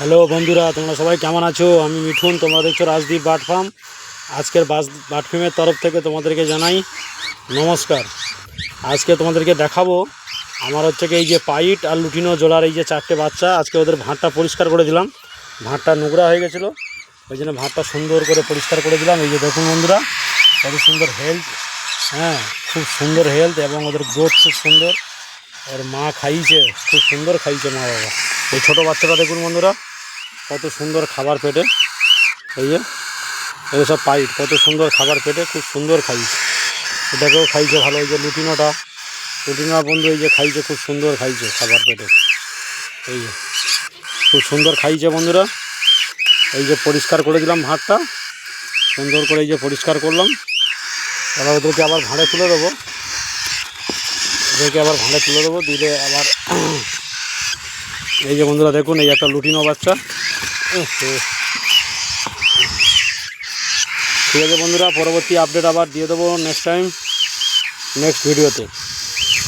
Hello বন্ধুরা, তোমরা সবাই কেমন আছো? আমি মিঠুন, তোমরা দেখছো রাজদীপ বার্ড ফার্ম। আজকের বার্ড ফার্মের তরফ থেকে তোমাদেরকে জানাই নমস্কার। আজকে তোমাদেরকে দেখাবো আমার হচ্ছে কি এই যে পাইট আর লুটিনো জোলার এই যে 4টে বাচ্চা। আজকে ওদের ভাঁড়টা পরিষ্কার করে দিলাম। ভাঁড়টা নোংরা হয়ে গেছিলো, ওই জন্য ভাঁড়টা সুন্দর করে পরিষ্কার করে দিলাম। এই যে দেখুন বন্ধুরা, কত সুন্দর হেলথ, হ্যাঁ খুব সুন্দর হেলথ, এবং ওদের গ্রোথ খুব সুন্দর। ওর মা খাইয়েছে, খুব সুন্দর খাইয়েছে মা বাবা। এই ছোটো বাচ্চাটা দেখুন বন্ধুরা, কত সুন্দর খাবার পেটে। এই যে এগুলো সব পাইট, কত সুন্দর খাবার পেটে, খুব সুন্দর খাইছে। এটাকেও খাইছে ভালো। এই যে লুটিনোটা বন্ধু, এই যে খাইছে, খুব সুন্দর খাইছে খাবার পেটে। এই যে খুব সুন্দর খাইছে বন্ধুরা। এই যে পরিষ্কার করে দিলাম ভাঁড়টা সুন্দর করে, এই যে পরিষ্কার করলাম। এবার ওদেরকে আবার ভাঁড়ে তুলে দেবো, দিলে আবার এই যে বন্ধুরা দেখুন, এই একটা লুটিনো বাচ্চা। ঠিক আছে বন্ধুরা, পরবর্তী আপডেট আবার দিয়ে দেবো নেক্সট ভিডিওতে।